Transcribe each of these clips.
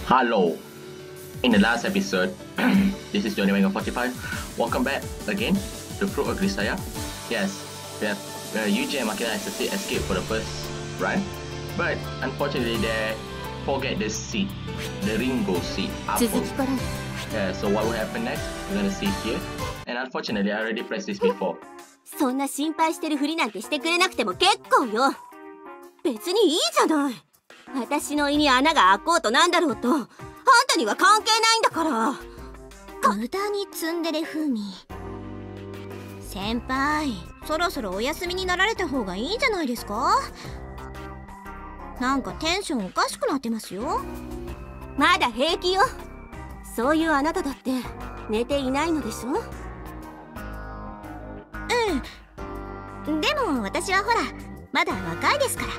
Hello. In the last episode, this is Johnny Wang 45. Welcome back again to Fruit of Grisaia. Yes, we have Yuji and Makina has escaped for the first run, but unfortunately they forget the seed, the Ringo seed, apple. Yeah, so what will happen next? We're gonna see here. And unfortunately, I already pressed this before. そんな心配してるふりなんてしてくれなくても結構よ。別にいいじゃない。私の胃に穴が開こうとなんだろうと、あんたには関係ないんだから。無駄にツンデレ風味。先輩、そろそろお休みになられた方がいいんじゃないですか？なんかテンションおかしくなってますよ。まだ平気よ。そういうあなただって寝ていないのでしょ？うん。でも私はほら、まだ若いですから。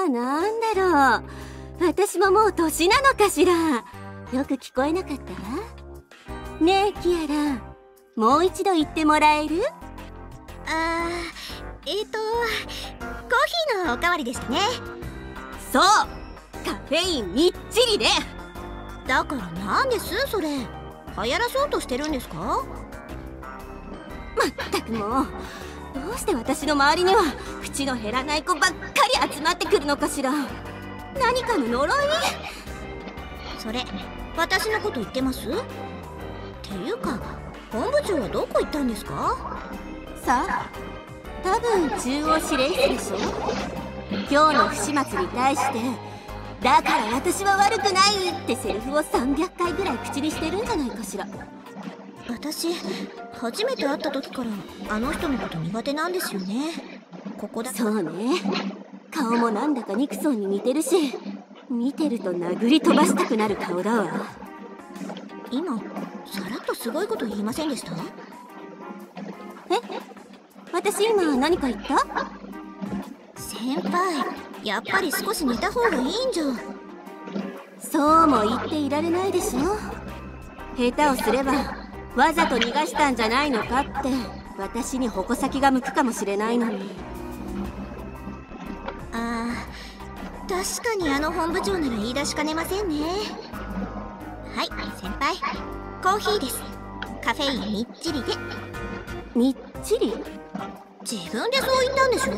なんだろう。私ももう年なのかしら。よく聞こえなかった？ねえキアラ、もう一度言ってもらえる？コーヒーのおかわりでしたね。そう、カフェインみっちりで。だからなんですそれ、流行らそうとしてるんですか？まったくもう、どうして私の周りには口の減らない子ばっかり集まってくるのかしら。何かの呪い？それ私のこと言ってます？っていうか本部長はどこ行ったんですか？さあ、多分中央司令室でしょ。今日の不始末に対して「だから私は悪くない」ってセリフを300回ぐらい口にしてるんじゃないかしら。私初めて会った時からあの人のこと苦手なんですよね。ここだ。そうね、顔もなんだかニクソンに似てるし、見てると殴り飛ばしたくなる顔だわ。今さらっとすごいこと言いませんでした？え、私今何か言った？先輩、やっぱり少し寝た方がいいんじゃ。そうも言っていられないでしょ。下手をすればわざと逃がしたんじゃないのかって私に矛先が向くかもしれないのに。確かにあの本部長なら言い出しかねませんね。はい先輩、コーヒーです。カフェインみっちりで。みっちり？自分でそう言ったんでしょ。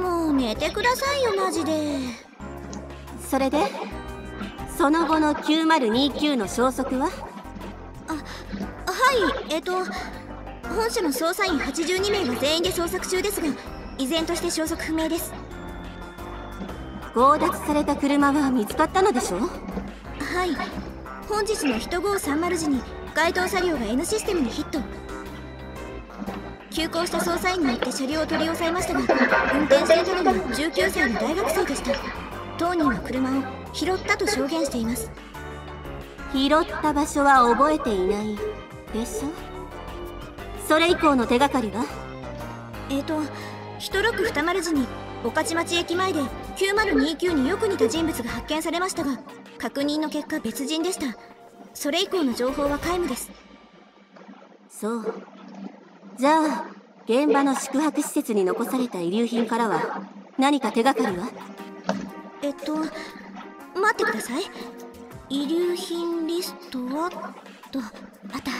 もう寝てくださいよマジで。それでその後の9029の消息は？本社の捜査員82名が全員で捜索中ですが、依然として消息不明です。強奪された車は見つかったのでしょ？はい、本日の1530時に該当車両が N システムにヒット。急行した捜査員によって車両を取り押さえましたが、運転していたのは19歳の大学生でした。当人は車を拾ったと証言しています。拾った場所は覚えていないでしょ？それ以降の手がかりは1620時に御徒町駅前で9029によく似た人物が発見されましたが、確認の結果別人でした。それ以降の情報は皆無です。そう。じゃあ現場の宿泊施設に残された遺留品からは何か手がかりは？待ってください。遺留品リストはとあった。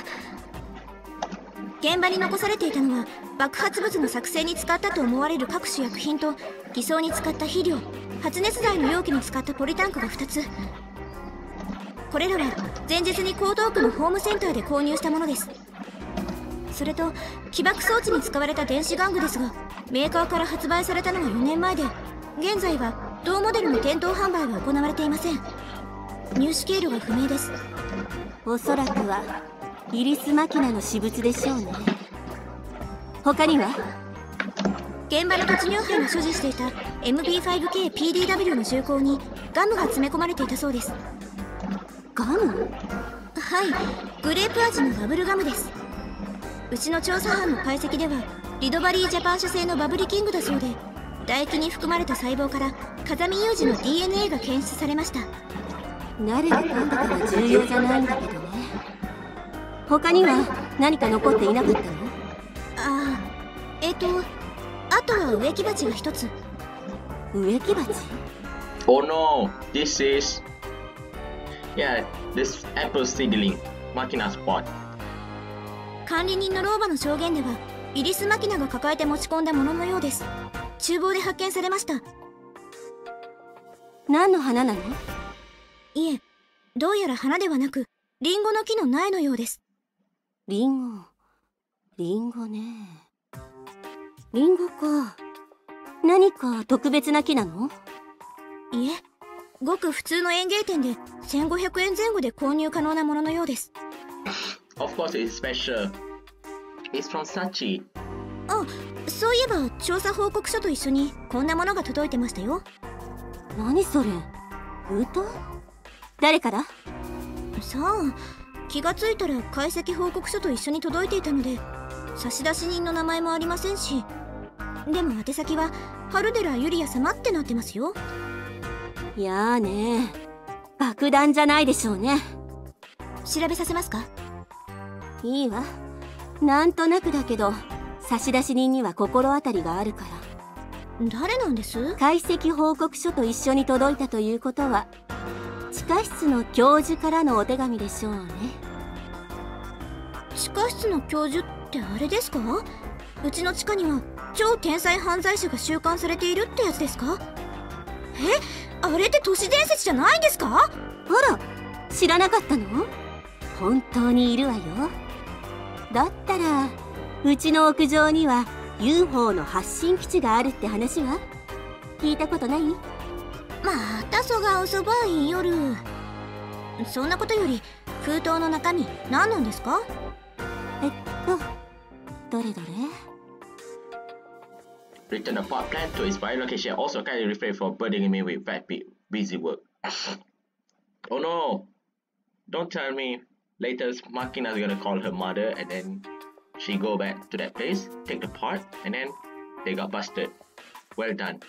現場に残されていたのは爆発物の作成に使ったと思われる各種薬品と偽装に使った肥料、発熱剤の容器に使ったポリタンクが2つ。これらは前日に江東区のホームセンターで購入したものです。それと起爆装置に使われた電子玩具ですが、メーカーから発売されたのは4年前で、現在は同モデルの店頭販売は行われていません。入手経路が不明です。おそらくはイリスマキナの私物でしょうね。他には？現場の突入班が所持していた MP5K-PDW の銃口にガムが詰め込まれていたそうです。ガム？はい、グレープ味のバブルガムです。うちの調査班の解析ではリドバリージャパン社製のバブリキングだそうで、唾液に含まれた細胞から風見雄二の DNA が検出されました。誰が噛んだかは重要じゃないんだけどね。他には何か残っていなかったの？あとは植木鉢が一つ。植木鉢？ Oh no, this is... Yeah, this apple seedling, Makina spot. 管理人の老婆の証言では、イリスマキナが抱えて持ち込んだもののようです。厨房で発見されました。何の花なの？いえ、どうやら花ではなく、リンゴの木の苗のようです。リンゴね。リンゴか。何か特別な木なの？いえ、ごく普通の園芸店で1500円前後で購入可能なもののようです。Of course it's special. It's from Sachi. あ、そういえば調査報告書と一緒にこんなものが届いてましたよ。何それ？封筒？誰から？さあ、気がついたら解析報告書と一緒に届いていたので、差出人の名前もありませんし、でも宛先は春寺ゆりや様ってなってますよ。いやーね、爆弾じゃないでしょうね。調べさせますか？いいわ。なんとなくだけど、差出人には心当たりがあるから。誰なんです？解析報告書と一緒に届いたということは、地下室の教授からのお手紙でしょうね。地下室の教授ってあれですか？うちの地下には超天才犯罪者が収監されているってやつですか？あれって都市伝説じゃないんですか？あら、知らなかったの？本当にいるわよ。だったらうちの屋上には UFO の発信基地があるって話は聞いたことない？またそが遅ばい夜。そんなことより封筒の中身何なんですか？どれ？ Return a pot plant to its prior location. Also kindly refrain from burdening me with that busy work. Oh no! Don't tell me. Later, Makina's gonna call her mother and then she go back to that place, take the pot, and then they got busted. Well done.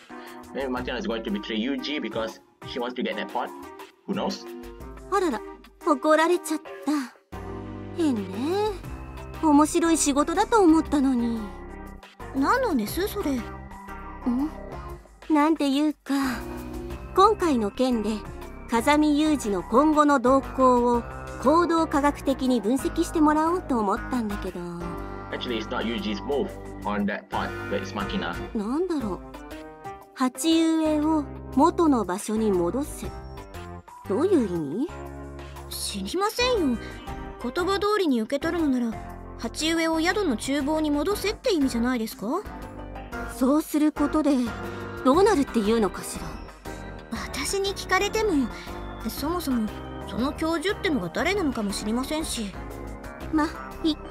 Maybe Makina is going to betray Yuji because she wants to get that pot. Who knows? あらら、怒られちゃった。変ね。面白い仕事だと思ったのに。何なんですそれ？なんていうか、今回の件で風見雄二の今後の動向を行動科学的に分析してもらおうと思ったんだけど。Actually, it's not Yuji's move on that pot, but it's Makina. なんだろう。鉢植えを元の場所に戻せ。どういう意味？知りませんよ。言葉通りに受け取るのなら、鉢植えを宿の厨房に戻せって意味じゃないですか？そうすることでどうなるっていうのかしら。私に聞かれても、そもそもその教授ってのが誰なのかも知りませんし。ま、いっか。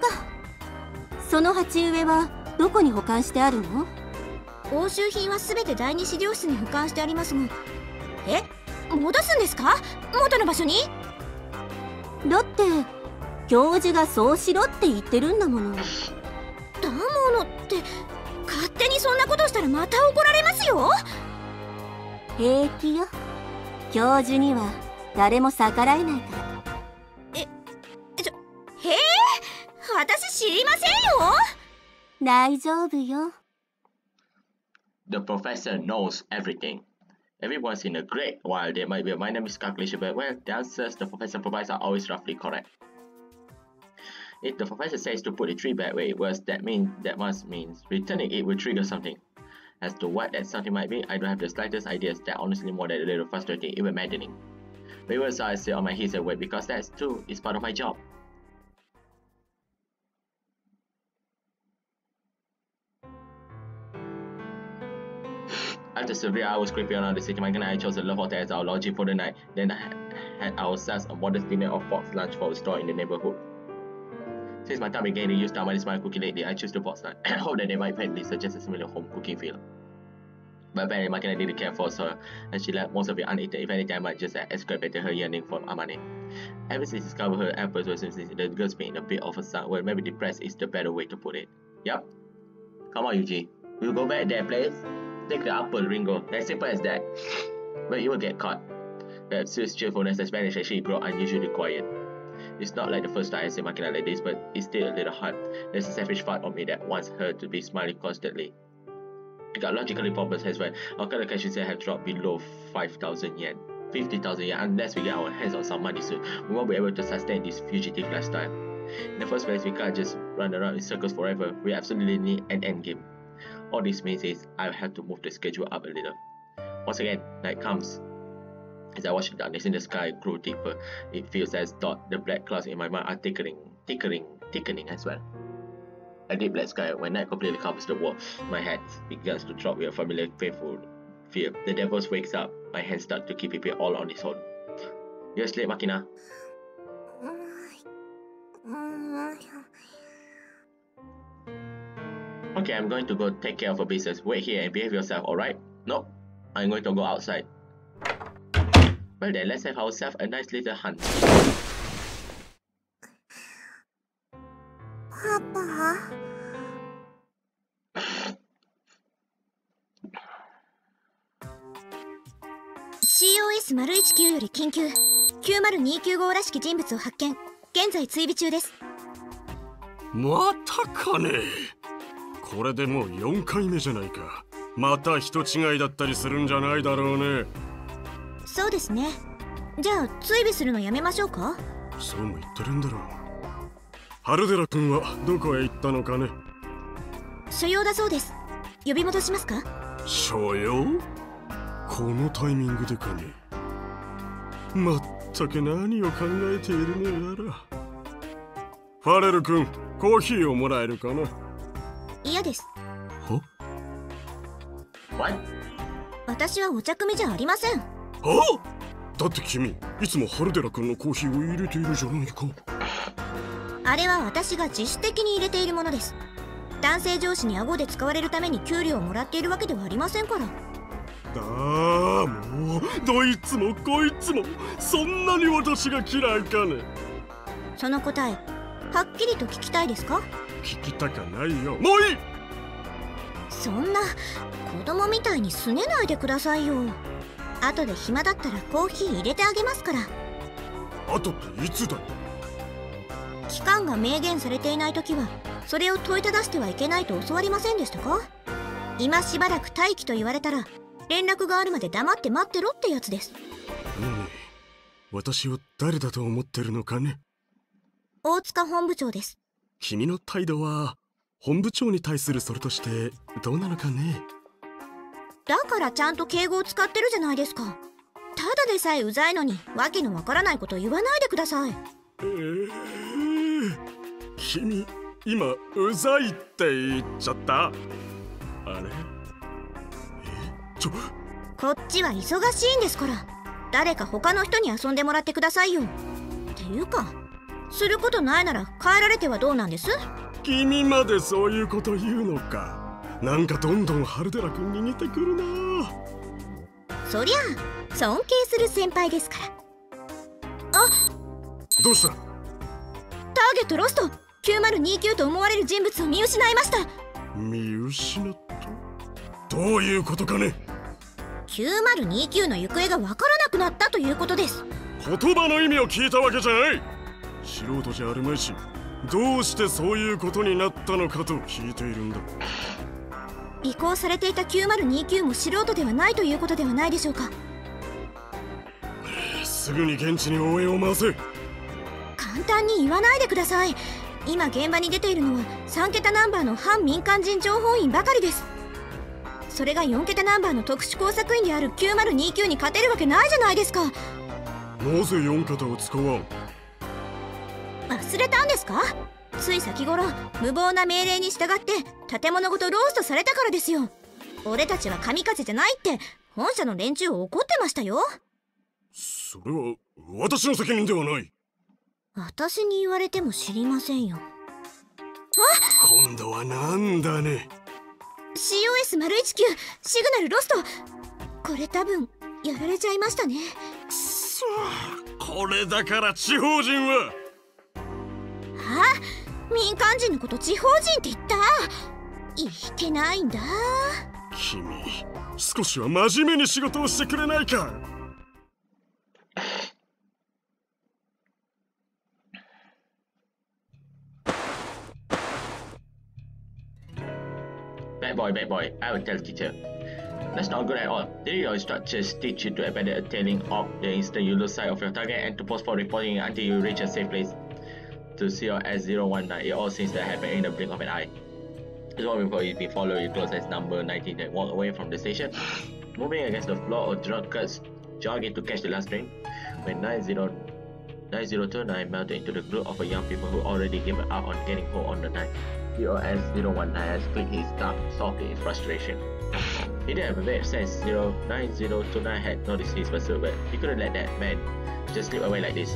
その鉢植えはどこに保管してあるの？押収品は全て第二資料室に保管してありますが。戻すんですか？元の場所に？だって教授がそうしろって言ってるんだもの。だものって勝手にそんなことしたらまた怒られますよ。平気よ。教授には誰も逆らえないから。私知りませんよ。大丈夫よ。The professor knows everything. Everyone's in a grade. While there might be a minor miscalculation, but well, the answers the professor provides are always roughly correct. If the professor says to put the tree back where it was, that must mean returning it will trigger something. As to what that something might be, I don't have the slightest idea. That honestly more than a little frustrating, even maddening. But even so, I sit on my heels and wait because that too is part of my job. After several hours creeping around the city, Makina and I chose a love hotel as our lodging for the night. Then I had ourselves a modest dinner or box lunch for a store in the neighborhood. Since my time began to use money smart cooking lately, I choose the box lunch. I hope that they might finally suggest a similar home cooking feel. But apparently Makina didn't care for her, and she left most of it uneaten. If anything, I might just ascribe it to her yearning for money. Ever since she discovered her apples were the girl's been in a bit of a sun. Well, maybe depressed is the better way to put it. Yup. Come on, Yuji. We'll go back to that place. Take the apple, Ringo. As simple as that. But you will get caught. That Sue's cheerfulness has vanished as she grew unusually quiet. It's not like the first time I see Makina like this, but it's still a little hard. There's a selfish part of me that wants her to be smiling constantly. logically problems as well. Our current cash reserve have dropped below 5,000 yen. 50,000 yen. Unless we get our hands on some money soon, we won't be able to sustain this fugitive lifestyle. In the first place, we can't just run around in circles forever. We absolutely need an end game. All this means is I'll have to move the schedule up a little. Once again, night comes. As I watch the darkness in the sky grow deeper, it feels as though the black clouds in my mind are thickening as well. A deep black sky. When night completely covers the world, my head begins to drop with a familiar painful fear. The devil wakes up. My hands start to keep it all on its own. You're asleep, Makina. Okay, I'm going to go take care of a business. Wait here and behave yourself, alright? Nope. I'm going to go outside. Well then, let's have ourselves a nice little hunt. Papa? COS-019 より緊急。9029号らしき人物を発見。現在追尾中です。またかね。これでもう4回目じゃないか。また人違いだったりするんじゃないだろうね。そうですね。じゃあ追尾するのやめましょうか。そうも言ってるんだろう。春寺君はどこへ行ったのかね。所用だそうです。呼び戻しますか。所用？このタイミングでかね。まったく何を考えているのやら。ファレル君、コーヒーをもらえるかな。嫌です。は？ What? 私はお茶組じゃありません。は？だって君、いつも春寺君のコーヒーを入れているじゃないか。あれは私が自主的に入れているものです。男性上司に顎で使われるために給料をもらっているわけではありませんから。もうどいつもこいつもそんなに私が嫌いかね。その答えはっきりと聞きたいですか。聞きたかないよ。もういい。そんな子供みたいにすねないでくださいよ。後で暇だったらコーヒー入れてあげますから。あとっていつだ。期間が明言されていない時はそれを問いただしてはいけないと教わりませんでしたか。今しばらく待機と言われたら連絡があるまで黙って待ってろってやつです。私を誰だと思ってるのかね。大塚本部長です。君の態度は本部長に対するそれとしてどうなのかね。だからちゃんと敬語を使ってるじゃないですか。ただでさえうざいのにわけのわからないこと言わないでください。君今うざいって言っちゃった。あれこっちは忙しいんですから、誰か他の人に遊んでもらってくださいよ。っていうかすることないなら帰られてはどうなんです。君までそういうこと言うのか。なんかどんどん春寺君に似てくるな。そりゃあ尊敬する先輩ですから。あ、どうした。ターゲットロスト。9029と思われる人物を見失いました。見失った？どういうことかね。9029の行方がわからなくなったということです。言葉の意味を聞いたわけじゃない。素人じゃあるまいし、どうしてそういうことになったのかと聞いているんだ。尾行されていた9029も素人ではないということではないでしょうか。すぐに現地に応援を回せ。簡単に言わないでください。今現場に出ているのは3桁ナンバーの反民間人情報員ばかりです。それが4桁ナンバーの特殊工作員である9029に勝てるわけないじゃないですか。なぜ4桁を使わん。忘れたんですか。つい先頃無謀な命令に従って建物ごとローストされたからですよ。俺たちは神風じゃないって本社の連中怒ってましたよ。それは私の責任ではない。私に言われても知りませんよ。今度はなんだね。 COS-019 シグナルロスト。これ多分やられちゃいましたね。くそ、これだから地方人は。民間人のこと地方人って言った。いけないんだ。君少しは真面目に仕事をしてくれないか。Bad boy bad boy. I will tell teacher. That's not good at all. Did your instructors teach you to abandon a tailing op the instant you lose sight of your target and to postpone reporting until you reach a safe place? To CRS-019, it all seems to happen in the blink of an eye. It's one before you've been following close as number 19 and walk away from the station, moving against the floor or drunkards jogging to catch the last train. When 9029 melted into the group of young people who already given up on getting hold on the night, CRS-019 has clicked his tongue softly in frustration. He didn't have a bad sense 9029 had noticed his pursuit, but he couldn't let that man just slip away like this.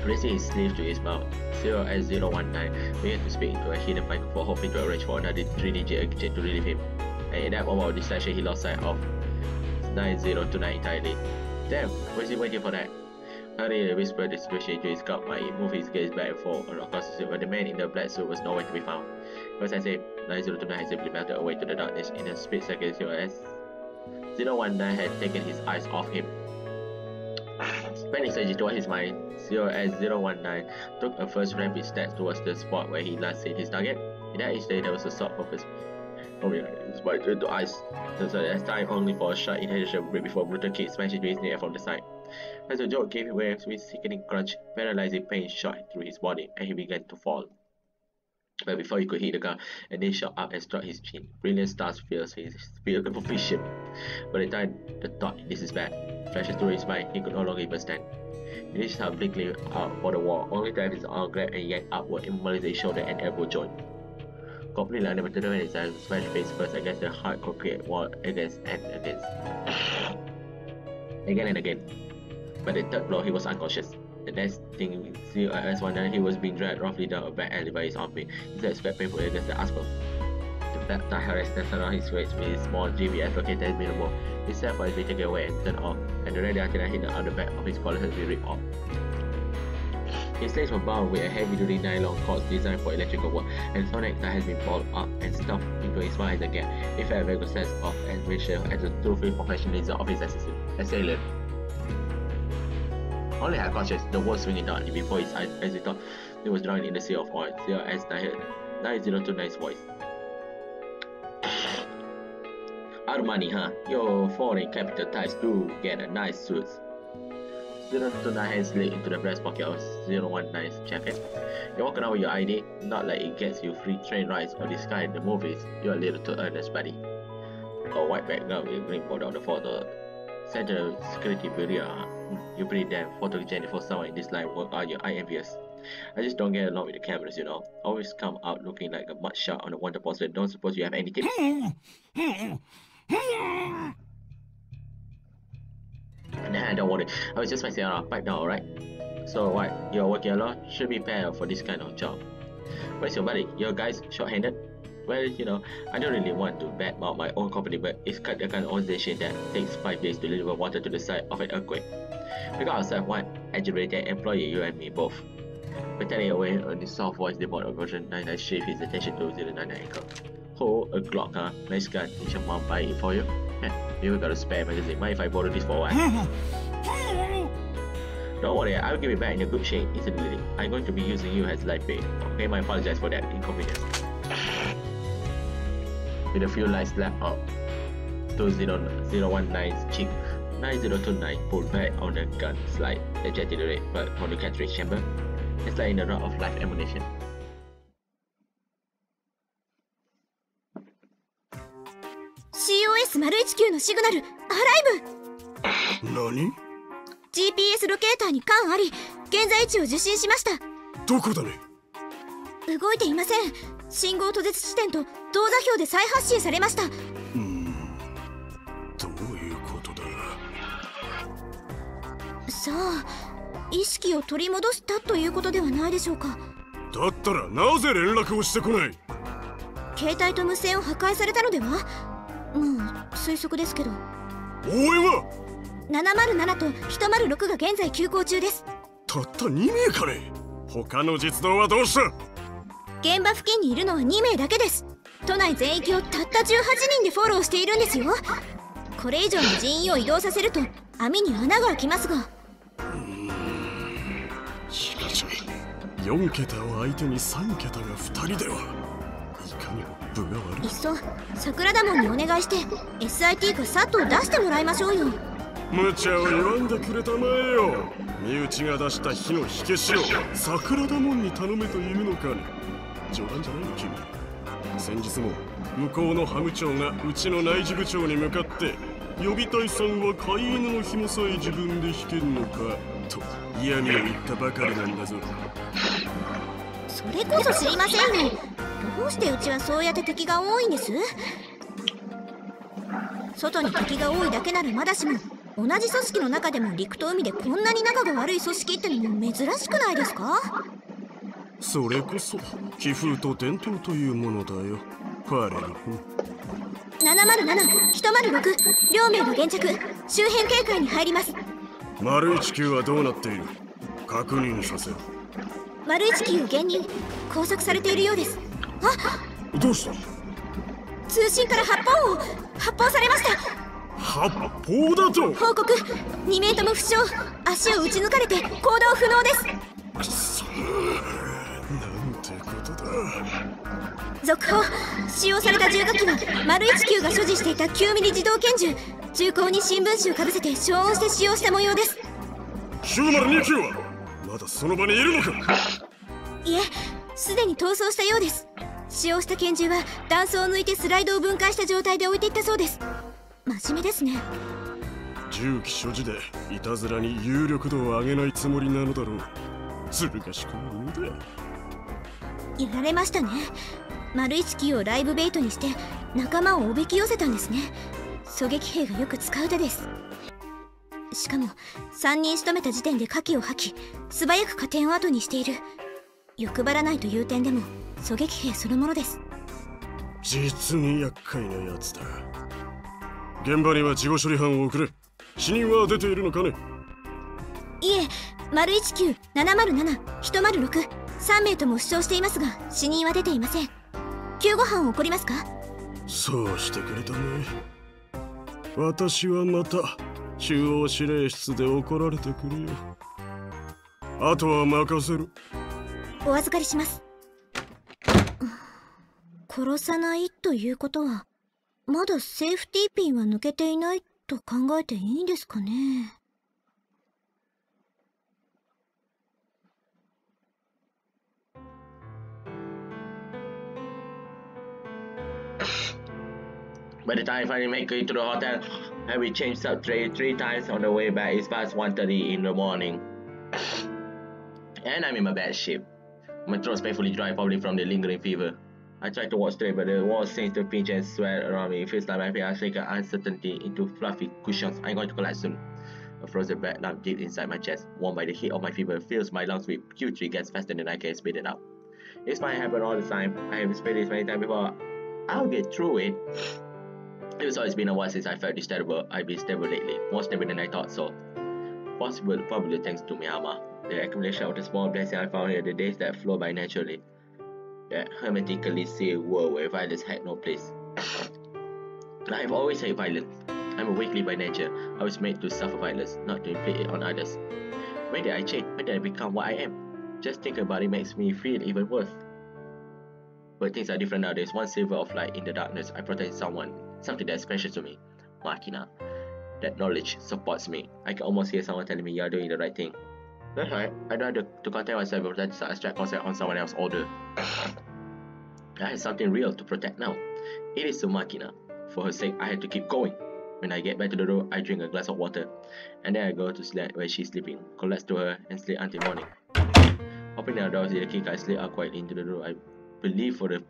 Raising his sleeve to his mouth, CRS-019 began to speak into a hidden microphone, hoping to arrange for another 3-digit agent to relieve him. And in that moment of distraction, he lost sight of 9029 entirely. Damn, was he waiting for that? Hurriedly whispered the situation into his scalp while he moved his gaze back and forth across the suit, but the man in the black suit was nowhere to be found. It was as if 9029 had simply melted away to the darkness. In a split second, CRS-019 had taken his eyes off him. Panic surging toward his mind, CRS-019 took a first rapid step towards the spot where he last seen his target. In that instant, there was a sort of his body turned to ice. As time only for a short inhalation break before a brutal kick smashed into his neck from the side. As the jolt gave way with sickening crunch, paralyzing pain shot through his body, and he began to fall. But before he could hit the ground, a knee shot up and struck his chin. Brilliant stars filled his field of vision. By the time the thought, "This is bad," flashes through his mind, he could no longer even stand. He reached out blinkly out for the wall, only to have his arm grabbed and yanked upward, immobilizing his shoulder and elbow joint. Completely unable to defend himself, he smashed face first against the hard concrete wall again and again. By the third blow, he was unconscious. The next thing CRS-19, he was being dragged roughly down a back alley by his armpit. His legs felt painfully against the asphalt. The black tie harassed around his waist with his small GPS located as minimal. His cell phone has been taken away and turned off, and the radio antenna hidden on the back of his collar has been ripped off. His legs were bound with a heavy-duty nylon cord designed for electrical work, and his necktie has been balled up and stuffed into his mouth as a gap. He felt a very good sense of admiration at the true professionalism of his assailant. Only half conscious, the world swinging down before his eyes as he thought he was drowning in the sea of oil. CRS-9 heard 9029's voice. Out of money, huh? Your foreign capital ties do get a nice suit. 029 hands slid into the breast pocket of 019's jacket. You're walking out with your ID, not like it gets you free train rides or this guy in the movies. You're a little too earnest, buddy. A white background with a green border on the photo. Center security barrier, huh? You're pretty damn photogenic for someone in this line. What are you? I envious. I just don't get along with the cameras, you know. Always come out looking like a mugshot on a wanted poster. Don't suppose you have any tips? Nah, don't worry. I was just messing around. Pipe down, alright? So what? You're working alone? Should be paired for this kind of job. Where's your buddy? Your guy's short-handed? Well, you know, I don't really want to badmouth my own company, but it's the kind of organization that takes 5 days to deliver water to the site of an earthquake. We got ourselves one aggravated employee, you and me both. Battling away on his soft voice, the board of version 99 shifted his attention to 099 ankle. Oh, a Glock, huh? Nice gun. Did your mom buy it for you? You got a spare magazine. Mind if I borrow this for a while? Don't worry, I'll give it back in a good shape instantly. I'm going to be using you as life bait. Okay, I apologize for that inconvenience. With a few lights left up to 019's cheek, 9029 pulled back on the gun slide, ejected the red bulb from the cartridge chamber, and slid in the rod of live ammunition. COS-019 のシグナル、アライブ。何？ GPS ロケーターに感あり、現在位置を受信しました。どこだね？動いていません。信号途絶地点と動座標で再発信されました。どういうことだ？さあ、意識を取り戻したということではないでしょうか。だったらなぜ連絡をしてこない？携帯と無線を破壊されたのでは？推測ですけど。応援は707と106が現在急行中です。たった2名かね。他の実動はどうした？現場付近にいるのは2名だけです。都内全域をたった18人でフォローしているんですよ。これ以上の人員を移動させると網に穴が開きますが。しかし4桁を相手に3桁が2人ではかにも分が悪い。いっそ桜田門にお願いして SIT かサットを出してもらいましょうよ。無茶を言わんでくれたまえよ。身内が出した火の火消しを桜田門に頼めというのかね。冗談じゃないの君。先日も向こうのハム長がうちの内事部長に向かって予備隊さんは飼い犬の紐さえ自分で引けるのかと嫌味を言ったばかりなんだぞ。それこそ知りませんよ。どうしてうちはそうやって敵が多いんです？外に敵が多いだけならまだしも、同じ組織の中でも陸と海でこんなに仲が悪い組織ってのも珍しくないですか？それこそ気風と伝統というものだよ、ファレル君。707、106、両名が現着、周辺警戒に入ります。丸19はどうなっている？確認させろ。丸19を現任、拘束されているようです。あ、どうした？通信から発砲されました。発砲だと？報告、2名とも負傷、足を撃ち抜かれて行動不能です。くそ、なんてことだ。続報、使用された銃火器は丸19が所持していた9ミリ自動拳銃。銃口に新聞紙をかぶせて消音して使用した模様です。9029はまだその場にいるのか？いえ、すでに逃走したようです。使用した拳銃は弾倉を抜いてスライドを分解した状態で置いていったそうです。真面目ですね。銃器所持でいたずらに有力度を上げないつもりなのだろう。ずる賢いものだ。やられましたね。丸19をライブベイトにして仲間をおびき寄せたんですね。狙撃兵がよく使う手です。しかも3人仕留めた時点で火器を吐き、素早く拠点を後にしている。欲張らないという点でも狙撃兵そのものです。実に厄介なやつだ。現場には事後処理班を送れ。死人は出ているのかね？いえ、丸19、707、106、3名とも負傷していますが死人は出ていません。救護班を送りますか？そうしてくれたね。私はまた中央指令室で怒られてくるよ。あとは任せる。お預かりします。殺さないということはまだセーフティーピンは抜けていないと考えていいんですかね。By the time I finally make it to the hotel, I will change up three times on the way back. It's past 1:30 in the morning. And I'm in my bad shape. My throat's painfully dry, probably from the lingering fever. I tried to walk straight, but the wall seems to pinch and sweat around me. It feels like my feet are shaken uncertainty into fluffy cushions. I'm going to collapse soon. A frozen bad lump deep inside my chest, warmed by the heat of my fever, fills my lungs with putrid gas faster than I can spit it out. This might happen all the time. I have experienced this many times before. I'll get through it. It's always been a while since I felt this terrible. I've been stable lately, more stable than I thought so. Probably thanks to Miyama. The accumulation of the small blessings I found here, the days that flow by naturally. That hermetically sealed world where violence had no place. I've always hated violence. I'm a weakling by nature. I was made to suffer violence, not to inflict it on others. When did I change? When did I become what I am? Just thinking about it makes me feel even worse. But things are different now. There's one silver of light in the darkness. I protect someone, something that's precious to me. Makina. That knowledge supports me. I can almost hear someone telling me you're doing the right thing. That's right. I don't have to content myself with that abstract concept on someone else's order. I have something real to protect now. It is to Makina. For her sake, I have to keep going. When I get back to the room, I drink a glass of water. And then I go to sleep where she's sleeping, collapse to her, and sleep until morning. Opening the door, see the key, I slip out quietly into the room. I believe for the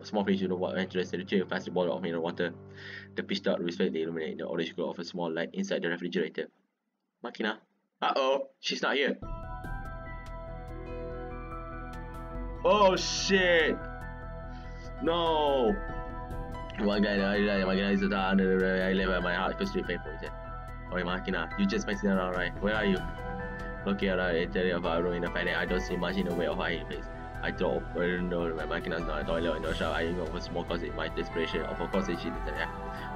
small fish in the water entrance, the chair fast bottle of mineral water. The pitch dark respectively illuminate the orange glow of a small light inside the refrigerator. Makina. Uh-oh, she's not here. Oh shit! No! Makina is under the I live at my heart, because painful, he said. Oi Makina, you just messing around, right? Where are you? Looking around the interior of our room in a panic, I don't see much in the way of hiding place. I thought, I don't know, my Makina's not a toilet or no shower. I even was small closet in my desperation. Of course, she didn't say that.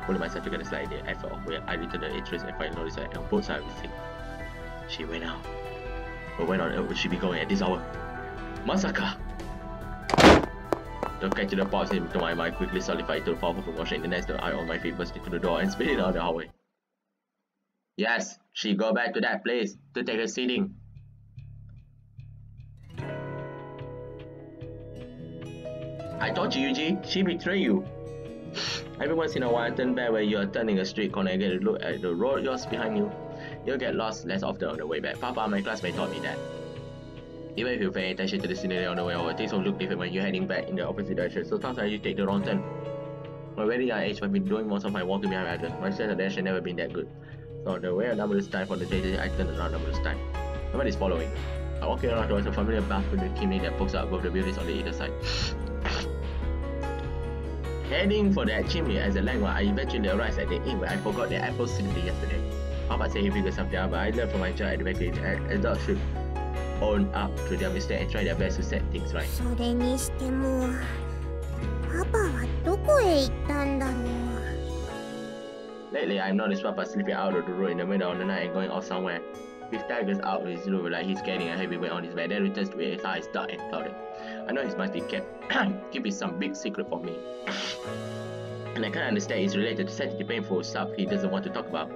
Pulling myself together slightly, the effort of where I returned the interest and finally noticed her and both sides of the thing. She went out. But when on earth would she be going at this hour? Masaka! To catch the pulse into my mind, quickly solidified to the powerful promotion. The next eye on my feet burst into the door and spit it out the hallway. Yes, she go back to that place to take her seating. I told you, Yuji, she betrayed you. Every once in a while, turn back where you are turning a street corner and get a look at the road just behind you. You'll get lost less often on the way back. Papa, my classmate, taught me that. Even if you pay attention to the scenery on the way over, things will look different when you're heading back in the opposite direction, so sometimes you take the wrong turn. From a very young age, I've been doing most of my walking behind others. My sense of direction never been that good. So on the way a numberless time from the station, I turned around numberless time. Somebody's following. I'm walking around towards a familiar path with the chimney that pokes out above the buildings on the either side. Heading for that chimney as a landmark, I eventually arrived at the inn where I forgot the apple cider yesterday. Papa said he figured something out, but I learned from my child at the back that adults should own up to their mistake and try their best to set things right. それにしてもパパはどこへ行ったんだろう。 Lately, I've noticed Papa slipping out of the road in the middle of the night and going off somewhere. He staggers out of his room like he's carrying a heavy weight on his back, then returns to it, his eyes dark and clouded. I know he must be keeping some big secret from me. And I can't understand it's related to sensitive, painful stuff he doesn't want to talk about.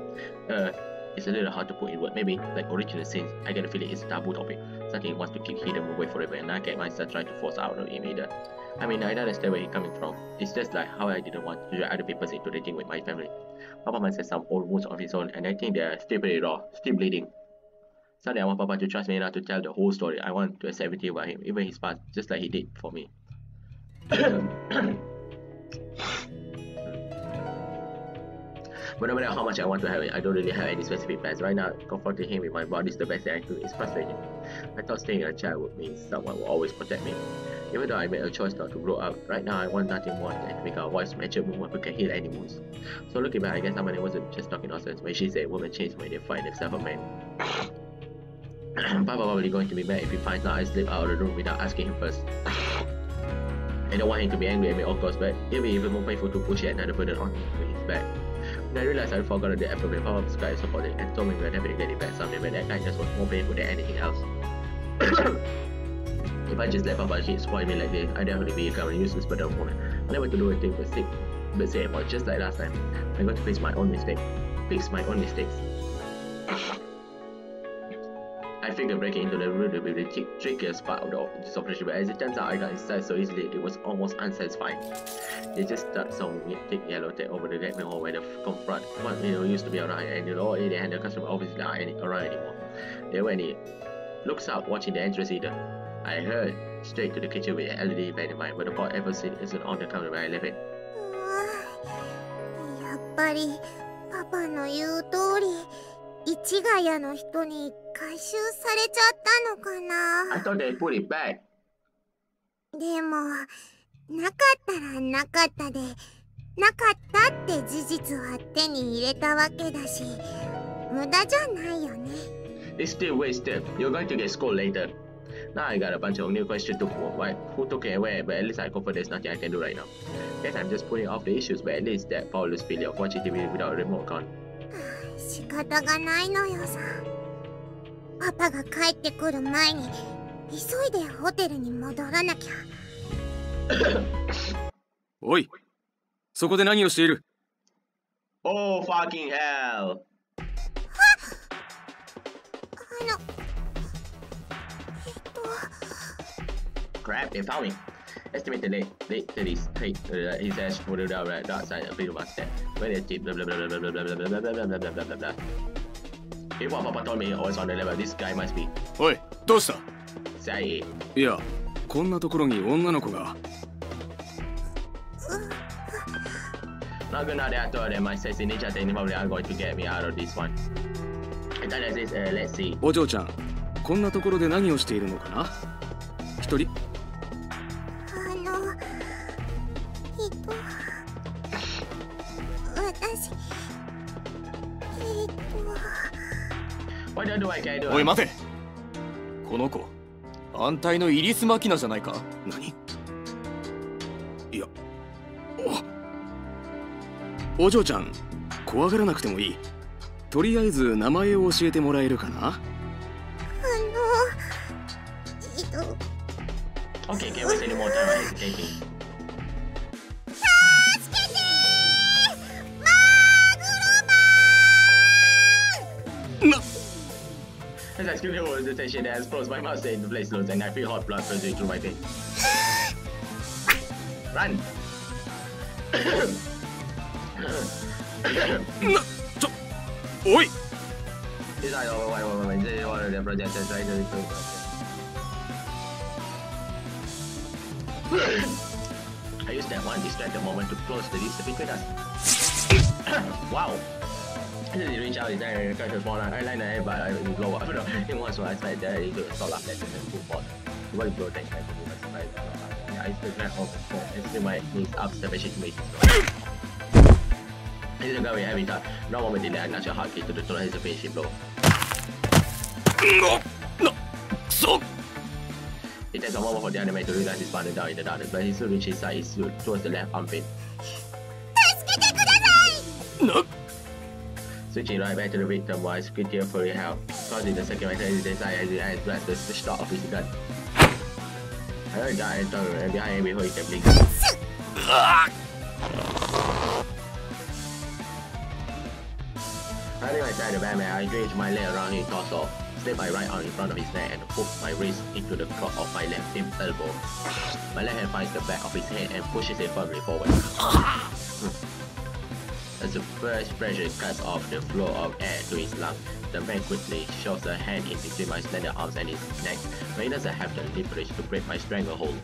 It's a little hard to put in words. Maybe, like original sins, I get a feeling it's a taboo topic. Something he wants to keep hidden away forever, and I get myself trying to force out of him either. I mean, I understand where he's coming from. It's just like how I didn't want to drag other people into the thing with my family. Papa must have some old wounds of his own, and I think they're still pretty raw, still bleeding. Suddenly, I want Papa to trust me enough to tell the whole story. I want to accept everything about him, even his past, just like he did for me. But no matter how much I want to have it, I don't really have any specific plans. Right now, confronting him with my body is the best thing I do. It's frustrating. I thought staying a child would mean someone will always protect me. Even though I made a choice not to grow up, right now I want nothing more than to make our voice mature woman who can heal any wounds. So looking back, I guess somebody wasn't just talking nonsense when she said women change when they find themselves a man. Papa probably going to be mad if he finds out I slip out of the room without asking him first. I don't want him to be angry at me, of course, but it'll be even more painful to push yet another burden on his back. When I realized I forgot the apple when Papa subscribed and supported and told me we were never to get it back someday, but that kindness was more painful than anything else. If I just let Papa spoil me like this, I'd definitely become a useless burden of woman. I never to do a thing but say about just like last time. I'm going to face my own mistake. Fix my own mistakes. I figured breaking into the room would be the trickiest part of this operation, but as it turns out I got inside so easily it was almost unsatisfying. They just stuck some thick yellow tape over the deck hole where the confront one used to be around, and the lower area and the customer obviously not around anymore. Then when he looks up watching the entrance either, I heard straight to the kitchen with an LED fan in mind, but the pot ever seen isn't on the counter where I left it. やっぱりパパの言う通り市ヶ谷の人に回収されちゃったのかな。 I thought they put it back. でもなかったらなかったで、なかったって事実は手に入れたわけだし、無駄じゃないよね。 It's still wasted. You're going to get scolded later. Now I got a bunch of new questions to why, who took it away, but at least I confirm there's nothing I can do right now. Guess I'm just putting off the issues, but at least that powerless feeling of watching TV without a remote gone. 仕方がないのよさ。パパが帰ってくる前に急いでホテルに戻らなきゃ。おい、そこで何をしている？ Oh fucking hell! Crap, they found me. Estimated late 30s. Hey, his ass for the dark side, a bit of a step. Very deep, blah blah blah blah blah blah blah blah blah blah blah blah blah blah. If what Papa told me always on the level, this guy must be. おい、どうした？ Zaini. いや、こんなところに女の子が。 Not good now that I told them my sexy ninja technique probably are going to get me out of this one. And then there's this, let's see. お嬢ちゃん、こんなところで何をしているのかな？一人？ What do I can do? おい待て。この子、安泰のイリスマキナじゃないか？何？いや、お嬢ちゃん、怖がらなくてもいい。とりあえず名前を教えてもらえるかな？ Okay, can't waste any more time on hesitating. As I scream over the tension that explodes, my mouth stay in the place loads and I feel hot blood coursing through my veins. Run! Oi! He's like, oh, wait, this is one of the projectors right to I used that one distracted moment to close the distance between us. Wow! As he reached out his hand and cut his small eyeliner, but I will blow up. In one so I tried that he could stop laughing and then move on. The body blow takes time to move as I still grab off the phone and still my knees up, especially to make it. This is a very heavy touch. No moment delay, I nudge a hard kick to the throat as a finishing blow. No! So! It takes a moment for the anime to realize he's bounded down in the darkness, but he still reaches his side, he's towards the left armpit. No! Switching right back to the victim while screeching for help, causing the second metal his side as his hands grasp the stock of his gun. I heard that and turned and behind him before he can blink. Running right side of Batman, I engage my leg around his torso, slip my right arm in front of his neck and hook my wrist into the crotch of my left elbow. My left hand finds the back of his head and pushes it firmly forward. As the first pressure cuts off the flow of air to his lungs, the man quickly shoves a hand in between my slender arms and his neck, but he doesn't have the leverage to break my stranglehold.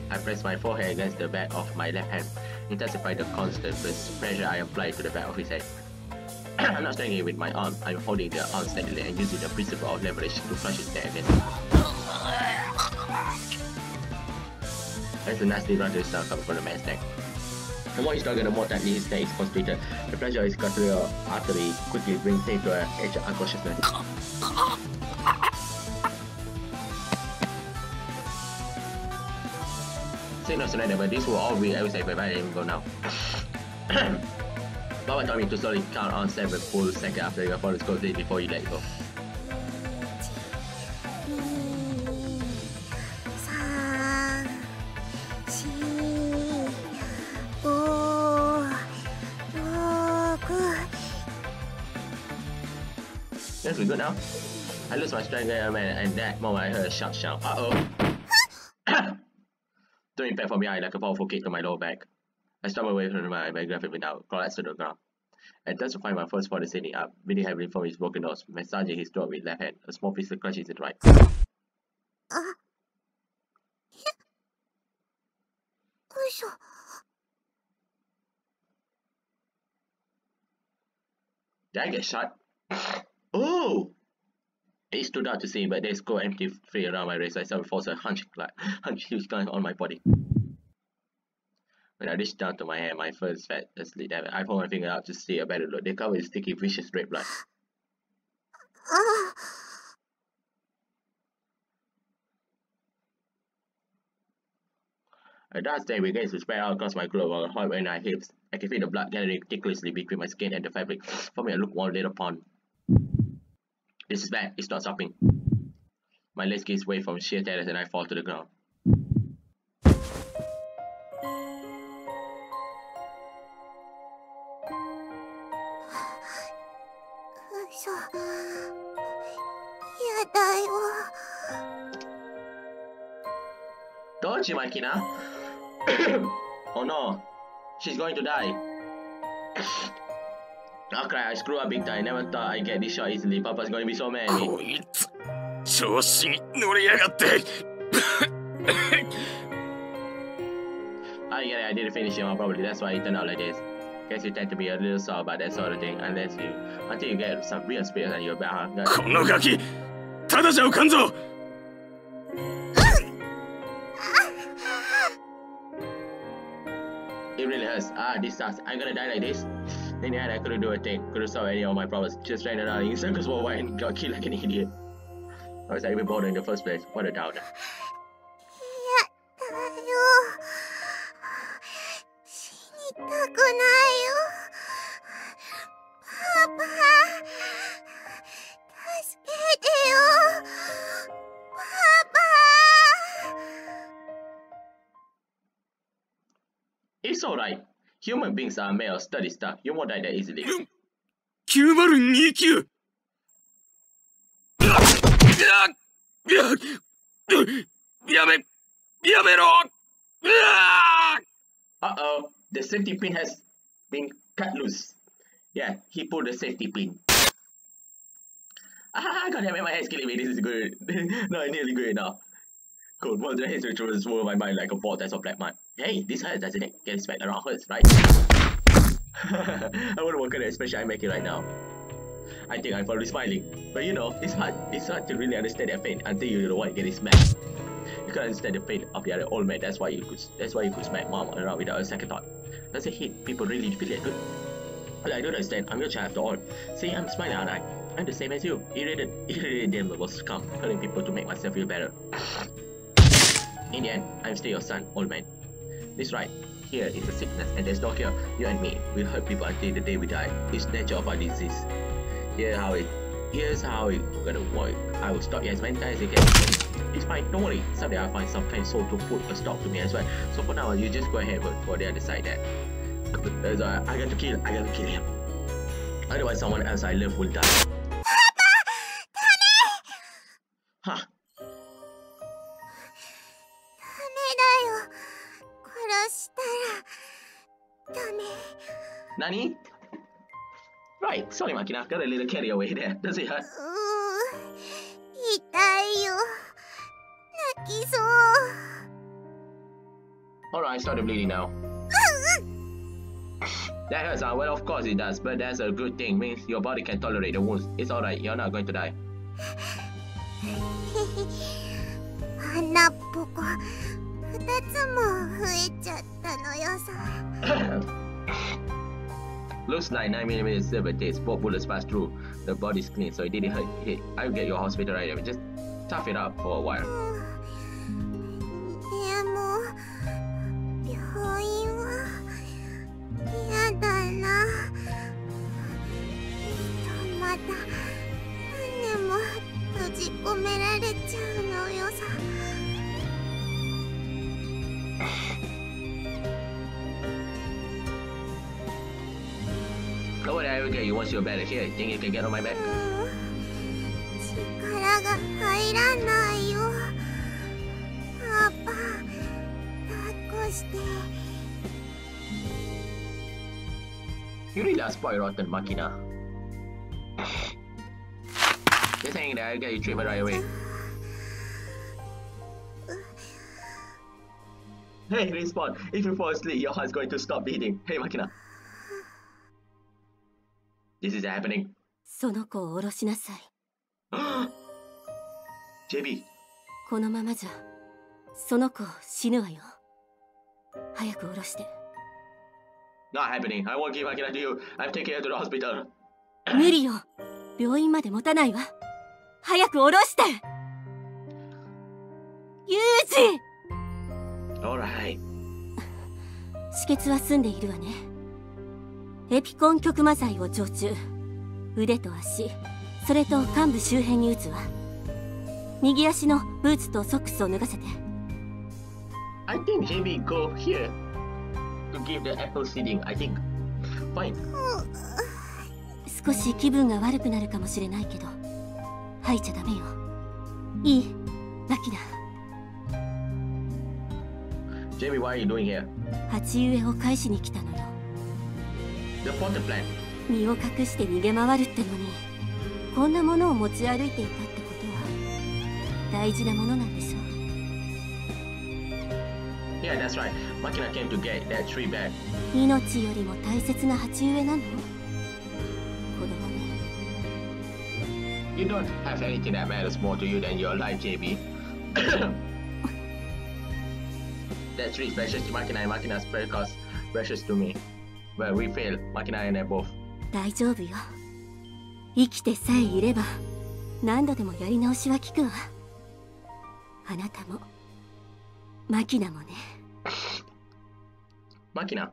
I press my forehead against the back of my left hand, intensifying the constant pressure I apply to the back of his head. I'm not strangling with my arm, I'm holding the arm steadily and using the principle of leverage to crush his neck against it. There's a nasty run to his stomach coming from the man's neck. The more he struggles, the more tightly his neck is constricted. The pressure of his guttural artery quickly brings him to an edge of unconsciousness. Signal surrender, but this will all be everything if I let him go now. Baba told me to slowly count on 7 full seconds after your opponent's goes in before you let go. Yes, we good now? I lose my strength and at that moment I heard a sharp shout. Uh-oh! Throwing back from behind like a powerful kick to my lower back. I stumbled away from my graphic without, collapsed to the ground. And thus to find my first body sitting up, breathing heavily from his broken nose, massaging his throat with left hand, a small pistol clutches his right. Did I get shot? Oh! It stood out to see, but there's go empty free around my wrist. I suddenly forced a huge gun on my body. When I reached down to my hand, my first fat asleep. I pulled my finger out to see a better look. They covered with sticky, vicious red blood. A dark stain begins to spread out across my clothes while hot when my hips. I can feel the blood gathering ridiculously between my skin and the fabric, forming a lukewarm little pond. This is bad. It's not stopping. My legs give way from sheer terror and I fall to the ground. Don't you, Makina? Oh no, she's going to die. I'll cry, I screw up big time. Never thought I'd get this shot easily. Papa's going to be so mad at me. I get it, I didn't finish him off properly. That's why it turned out like this. Guess you tend to be a little sour about that sort of thing, until you get some real spirit on your back. It really hurts. This sucks. I'm gonna die like this. In the end, I couldn't do a thing. Couldn't solve any of my problems. Just ran around in circles worldwide and got killed like an idiot. I was even born in the first place. What a downer. It's alright. Human beings are made of sturdy stuff. You won't die that easily. 9029!やめろ Uh-oh, the safety pin has been cut loose. Yeah, he pulled the safety pin. Ah, god damn it, my head's killing me. This is good. No, nearly good enough. Cold water hits rituals swirl my mind like a vortex of black mud. Hey, this hurts, doesn't it? Getting smacked around hurts, right? I wouldn't work on it, especially I make it right now. I think I'm probably smiling. But you know, it's hard to really understand that pain until you're the one getting smacked. You can't understand the pain of the other old man. That's why you could smack mom around without a second thought. Does it hit people really feel that good? Well, I don't understand. I'm your child after all. See, I'm smiling, aren't I? I'm the same as you. Irritated was scum, hurting people to make myself feel better. In the end, I'm still your son, old man. This right here is a sickness, and there's no cure. You and me will hurt people until the day we die. It's the nature of our disease. Here's how it's gonna work. I will stop you as many times as you can. It's fine, don't worry. Someday I'll find some kind soul to put a stop to me as well. So for now, you just go ahead, but for the other side that. I got to kill him. Otherwise, someone else I love will die. Huh? ダメ。 Nani? Right, sorry Makina, got a little carry away there. Does it hurt? 痛いよ。泣きそう。 Alright, started bleeding now. That hurts, huh? Well, of course it does, but that's a good thing. Means your body can tolerate the wounds. It's alright, you're not going to die. 穴っぽこ2つも増えちゃったのよさ。Looks like 9mm silver taste. 4 bullets passed through. The body's clean, so it didn't hurt. Hey, I'll get you a hospital right away. Just tough it up for a while. でも病院は嫌だな。また何年も閉じ込められちゃうのよさ。 Don't worry, I will get you once you're better. Here, think you can get on my back? 力が入らないよ。パパ、抱っこして。 You really are spoiled rotten, Makina. Just hang there, I'll get you treatment right away. Hey, Respawn, if you fall asleep, your heart's going to stop beating. Hey, Makina. This is happening. その子を下ろしなさい。JB. このままじゃ、その子死ぬわよ。早く下ろして。Not happening. I won't give Makina to you. I'm taking her to the hospital. 無理よ。病院まで持たないわ。早く下ろして。ユージ。Alright. 止血は済んでいるわね。エピコン極魔剤を常駐。腕と足、それと患部周辺に打つわ。右足のブーツとソックスを脱がせて。I think JB go here to give the apple seeding. I think. Fine. 少し気分が悪くなるかもしれないけど、吐いちゃダメよ。いい、マキナ。JB, what are you doing here? 鉢植えを返しに来たのよ。The potted plant. 身を隠して逃げ回るってのに、こんなものを持ち歩いていたってことは大事なものなんでしょう。 Yeah, that's right. Makina came to get that tree back. 命よりも大切な鉢植えなの？子供ね。You don't have anything that matters more to you than your life, JB. That tree is precious to Makina and Makina's precious to me. But we failed, Makina and I both. 大丈夫よ。生きてさえいれば何度でもやり直しは効くわ。あなたもマキナもね。Makina.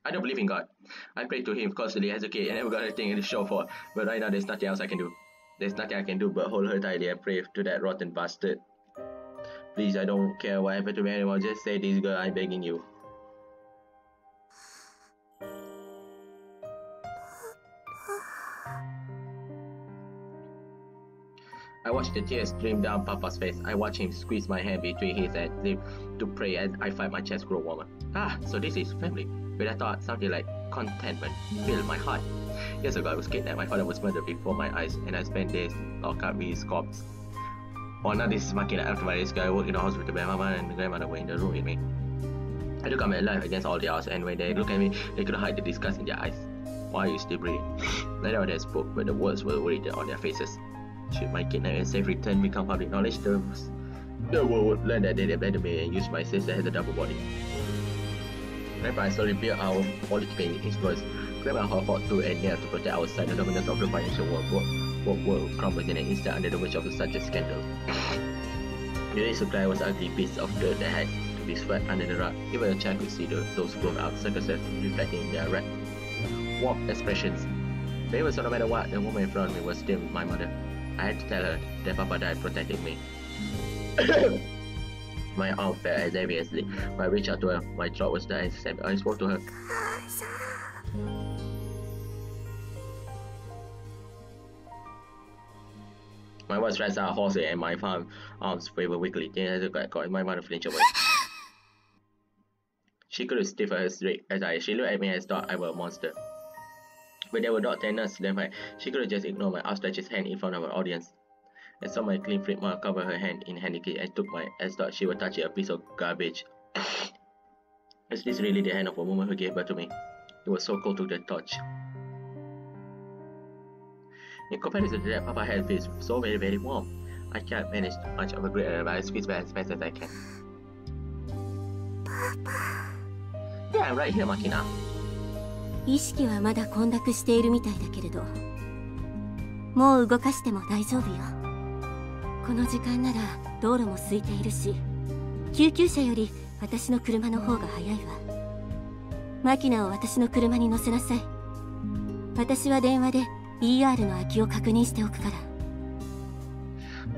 I don't believe in God. I prayed to him constantly as a kid and never got anything in the show for. But right now there's nothing else I can do. There's nothing I can do but hold her tightly and pray to that rotten bastard. Please, I don't care what happened to me anymore. Just say this, girl. I'm begging you. I watched the tears stream down Papa's face. I watched him squeeze my hand between his and lips to pray as I felt my chest grow warmer. Ah, so this is family. But I thought something like contentment filled my heart. Years ago I was kidnapped. My father was murdered before my eyes, and I spent days locked up with his corpse. Oh, now this is Makina. After my rescue, I worked in the hospital where Mama and Grandmother were in the room with me. I took out my life against all the odds, and when they looked at me, they couldn't hide the disgust in their eyes. Why are you still breathing? Neither of them spoke, but the words were written on their faces. Should my kidnapping and safe return become public knowledge, the world would learn that they abandoned me and used my sister as a double body. Grandpa slowly built our political influence. Grandma fought through and near to protect our side. The dominance of the financial world crumbled in an instant under the weight of such a scandal. The daily supply was an ugly piece of dirt that had to be swept under the rug. Even a child could see those grown out circuses reflecting in their red, warm expressions. They were so no matter what, the woman in front of me was still my mother. I had to tell her that Papa died protecting me. My arm fell as heavily. When I reached out to her, my throat was dry. I spoke to her. My voice ran out hoarsely and my arms wavered weakly. Then I got my mother flinched away. She couldn't stiff her straight as she looked at me and thought I was a monster. But there were doctor and nurse nearby. She couldn't just ignore my outstretched hand in front of her audience. I saw my clean flip mark cover her hand in handkerchief and took my as thought she was touching a piece of garbage. Is this really the hand of a woman who gave birth to me? It was so cold to the touch. In comparison to that, Papa's hand feels so very, very warm. I can't manage much of a great but I squeeze back as fast as I can. Papa. Yeah, I'm right here, Makina. 意識はまだ混濁しているみたいだけれど、もう動かしても大丈夫よ。この時間なら道路も空いているし、救急車より私の車の方が早いわ。マキナを私の車に乗せなさい。私は電話で ER の空きを確認しておくから。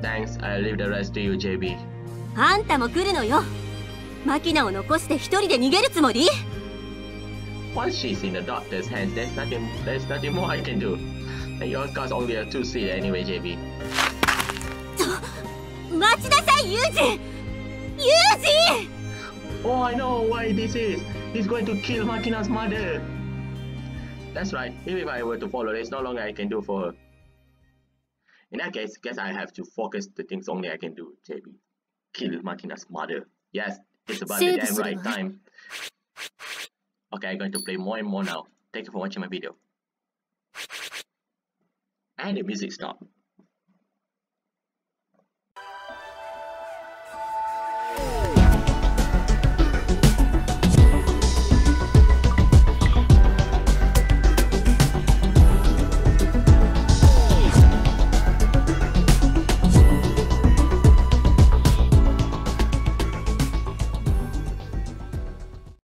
Thanks, I'll leave the rest to you, JB. あんたも来るのよ。マキナを残して一人で逃げるつもり？ Once she's in the doctor's hands, there's nothing more I can do. And your car's only a 2-seater anyway, JB. 待ちなさい、ユージ！ユージ！ Oh, I know why this is. He's going to kill Makina's mother. That's right. Even if I were to follow, there's no longer I can do for her. In that case, guess I have to focus the things only I can do, JB. Kill Makina's mother. Yes, it's about the damn right time. Okay, I'm going to play more and more now. Thank you for watching my video. And the music stopped.